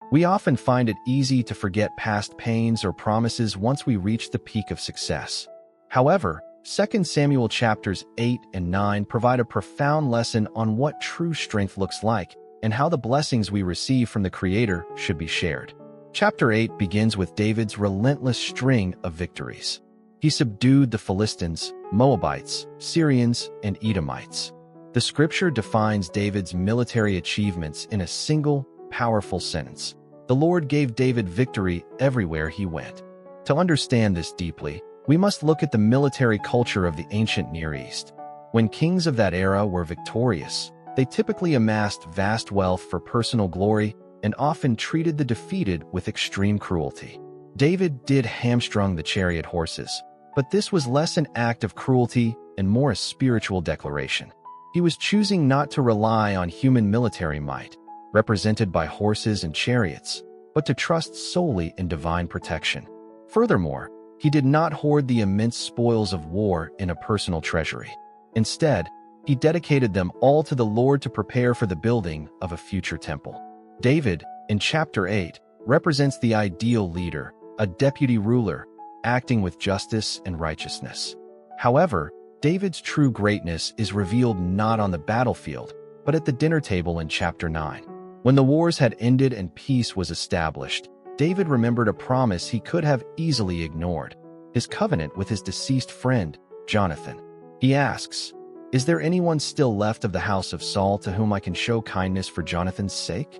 We often find it easy to forget past pains or promises once we reach the peak of success. However, 2 Samuel chapters 8 and 9 provide a profound lesson on what true strength looks like and how the blessings we receive from the Creator should be shared. Chapter 8 begins with David's relentless string of victories. He subdued the Philistines, Moabites, Syrians, and Edomites. The scripture defines David's military achievements in a single, powerful sentence. The Lord gave David victory everywhere he went. To understand this deeply, we must look at the military culture of the ancient Near East. When kings of that era were victorious, they typically amassed vast wealth for personal glory and often treated the defeated with extreme cruelty. David did hamstrung the chariot horses, but this was less an act of cruelty and more a spiritual declaration. He was choosing not to rely on human military might, represented by horses and chariots, but to trust solely in divine protection. Furthermore, he did not hoard the immense spoils of war in a personal treasury. Instead, he dedicated them all to the Lord to prepare for the building of a future temple. David, in chapter 8, represents the ideal leader, a deputy ruler, acting with justice and righteousness. However, David's true greatness is revealed not on the battlefield, but at the dinner table in chapter 9. When the wars had ended and peace was established, David remembered a promise he could have easily ignored, his covenant with his deceased friend, Jonathan. He asks, "Is there anyone still left of the house of Saul to whom I can show kindness for Jonathan's sake?"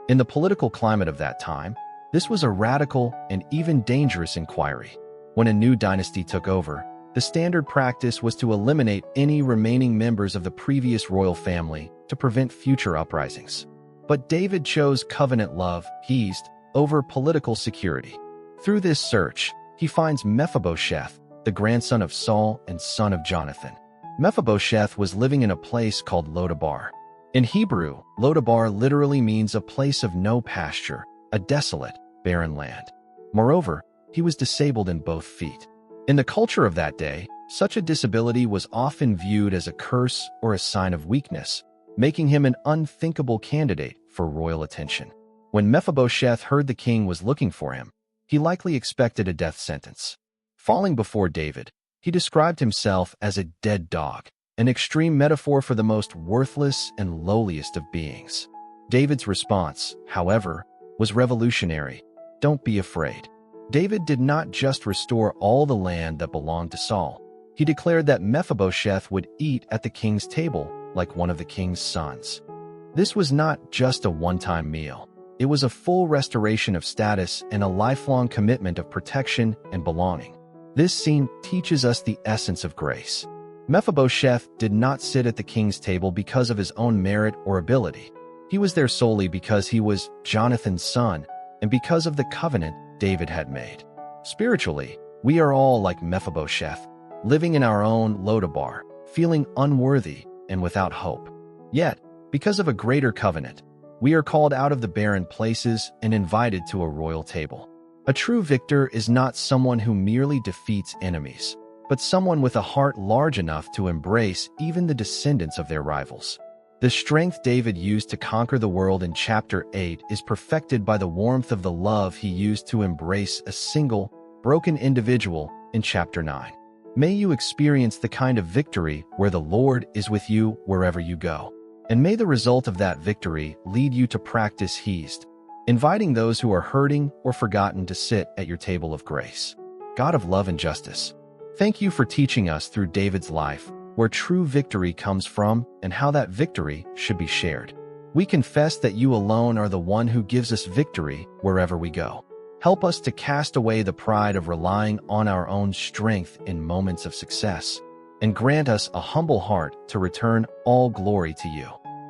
In the political climate of that time, this was a radical and even dangerous inquiry. When a new dynasty took over, the standard practice was to eliminate any remaining members of the previous royal family to prevent future uprisings. But David chose covenant love, Hesed, over political security. Through this search, he finds Mephibosheth, the grandson of Saul and son of Jonathan. Mephibosheth was living in a place called Lo-debar. In Hebrew, Lo-debar literally means a place of no pasture, a desolate, barren land. Moreover, he was disabled in both feet. In the culture of that day, such a disability was often viewed as a curse or a sign of weakness, making him an unthinkable candidate for royal attention. When Mephibosheth heard the king was looking for him, he likely expected a death sentence. Falling before David, he described himself as a dead dog, an extreme metaphor for the most worthless and lowliest of beings. David's response, however, was revolutionary. Don't be afraid. David did not just restore all the land that belonged to Saul. He declared that Mephibosheth would eat at the king's table like one of the king's sons. This was not just a one-time meal. It was a full restoration of status and a lifelong commitment of protection and belonging. This scene teaches us the essence of grace. Mephibosheth did not sit at the king's table because of his own merit or ability. He was there solely because he was Jonathan's son and because of the covenant David had made. Spiritually, we are all like Mephibosheth, living in our own Lo-debar, feeling unworthy and without hope. Yet, because of a greater covenant, we are called out of the barren places and invited to a royal table. A true victor is not someone who merely defeats enemies, but someone with a heart large enough to embrace even the descendants of their rivals. The strength David used to conquer the world in chapter 8 is perfected by the warmth of the love he used to embrace a single, broken individual in chapter 9. May you experience the kind of victory where the Lord is with you wherever you go. And may the result of that victory lead you to practice Hesed, inviting those who are hurting or forgotten to sit at your table of grace. God of love and justice, thank you for teaching us through David's life where true victory comes from and how that victory should be shared. We confess that you alone are the one who gives us victory wherever we go. Help us to cast away the pride of relying on our own strength in moments of success, and grant us a humble heart to return all glory to you.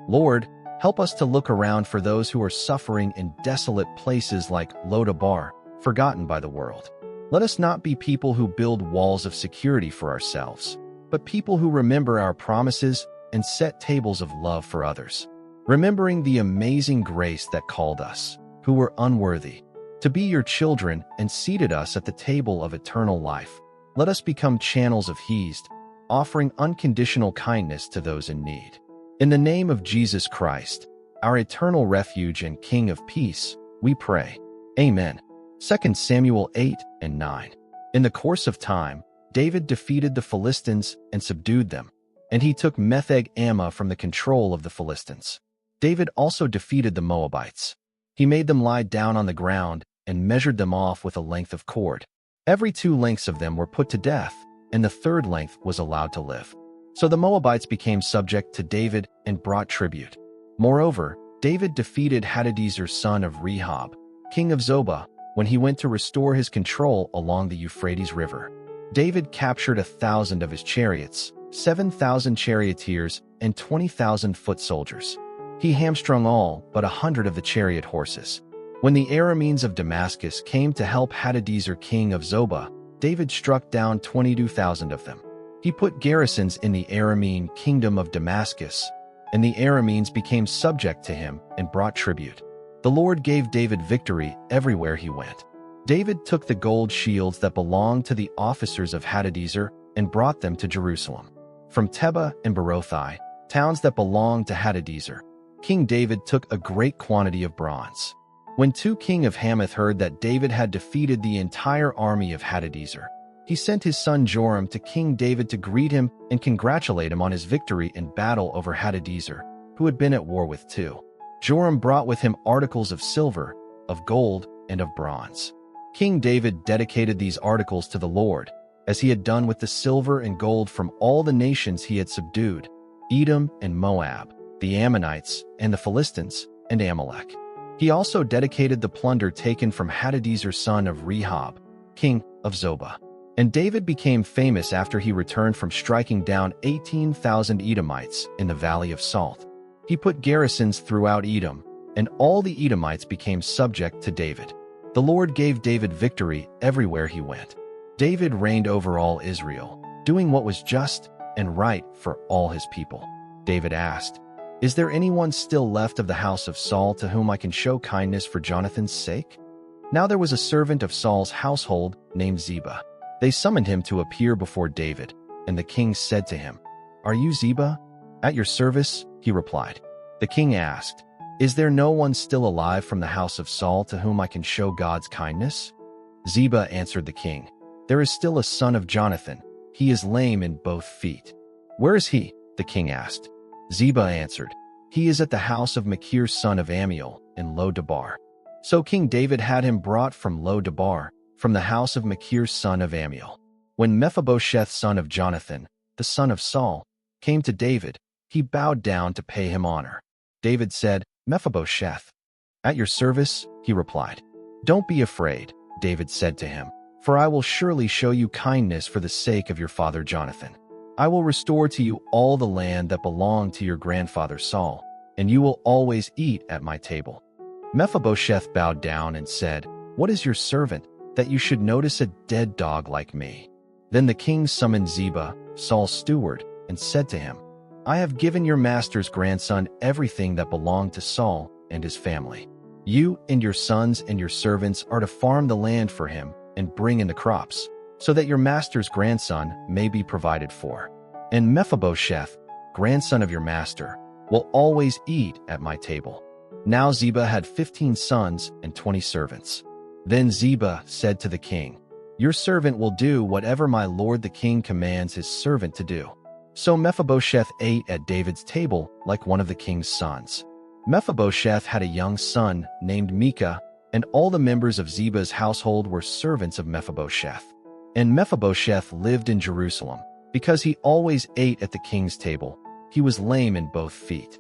Lord, help us to look around for those who are suffering in desolate places like Lo-debar, forgotten by the world. Let us not be people who build walls of security for ourselves, but people who remember our promises and set tables of love for others, remembering the amazing grace that called us, who were unworthy, to be your children and seated us at the table of eternal life. Let us become channels of Hesed, offering unconditional kindness to those in need. In the name of Jesus Christ, our eternal refuge and King of peace, We pray. Amen. 2 Samuel 8 and 9. In the course of time, David defeated the Philistines and subdued them, and he took Mephibosheth from the control of the Philistines. David also defeated the Moabites. He made them lie down on the ground and measured them off with a length of cord. Every 2 lengths of them were put to death, and the 3rd length was allowed to live. So the Moabites became subject to David and brought tribute. Moreover, David defeated Hadadezer son of Rehob, king of Zobah, when he went to restore his control along the Euphrates River. David captured 1,000 of his chariots, 7,000 charioteers, and 20,000 foot soldiers. He hamstrung all but 100 of the chariot horses. When the Arameans of Damascus came to help Hadadezer king of Zobah, David struck down 22,000 of them. He put garrisons in the Aramean kingdom of Damascus, and the Arameans became subject to him and brought tribute. The Lord gave David victory everywhere he went. David took the gold shields that belonged to the officers of Hadadezer and brought them to Jerusalem. From Tebah and Berothai, towns that belonged to Hadadezer, King David took a great quantity of bronze. When king of Hamath heard that David had defeated the entire army of Hadadezer, he sent his son Joram to King David to greet him and congratulate him on his victory in battle over Hadadezer, who had been at war with Joram brought with him articles of silver, of gold, and of bronze. King David dedicated these articles to the Lord, as he had done with the silver and gold from all the nations he had subdued, Edom and Moab, the Ammonites, and the Philistines, and Amalek. He also dedicated the plunder taken from Hadadezer son of Rehob, king of Zobah. And David became famous after he returned from striking down 18,000 Edomites in the Valley of Salt. He put garrisons throughout Edom, and all the Edomites became subject to David. The Lord gave David victory everywhere he went. David reigned over all Israel, doing what was just and right for all his people. David asked, "Is there anyone still left of the house of Saul to whom I can show kindness for Jonathan's sake?" Now there was a servant of Saul's household named Ziba. They summoned him to appear before David, and the king said to him, "Are you Ziba?" "At your service," he replied. The king asked, "Is there no one still alive from the house of Saul to whom I can show God's kindness?" Ziba answered the king, "There is still a son of Jonathan. He is lame in both feet." "Where is he?" the king asked. Ziba answered, "He is at the house of Machir son of Ammiel in Lo-debar." So King David had him brought from Lo-debar, from the house of Machir son of Ammiel. When Mephibosheth son of Jonathan, the son of Saul, came to David, he bowed down to pay him honor. David said, "Mephibosheth." "At your service," he replied. "Don't be afraid," David said to him, "for I will surely show you kindness for the sake of your father Jonathan. I will restore to you all the land that belonged to your grandfather Saul, and you will always eat at my table." Mephibosheth bowed down and said, "What is your servant, that you should notice a dead dog like me?" Then the king summoned Ziba, Saul's steward, and said to him, "I have given your master's grandson everything that belonged to Saul and his family. You and your sons and your servants are to farm the land for him and bring in the crops, so that your master's grandson may be provided for. And Mephibosheth, grandson of your master, will always eat at my table." Now Ziba had 15 sons and 20 servants. Then Ziba said to the king, "Your servant will do whatever my lord the king commands his servant to do." So Mephibosheth ate at David's table like one of the king's sons. Mephibosheth had a young son named Micah, and all the members of Ziba's household were servants of Mephibosheth. And Mephibosheth lived in Jerusalem, because he always ate at the king's table. He was lame in both feet.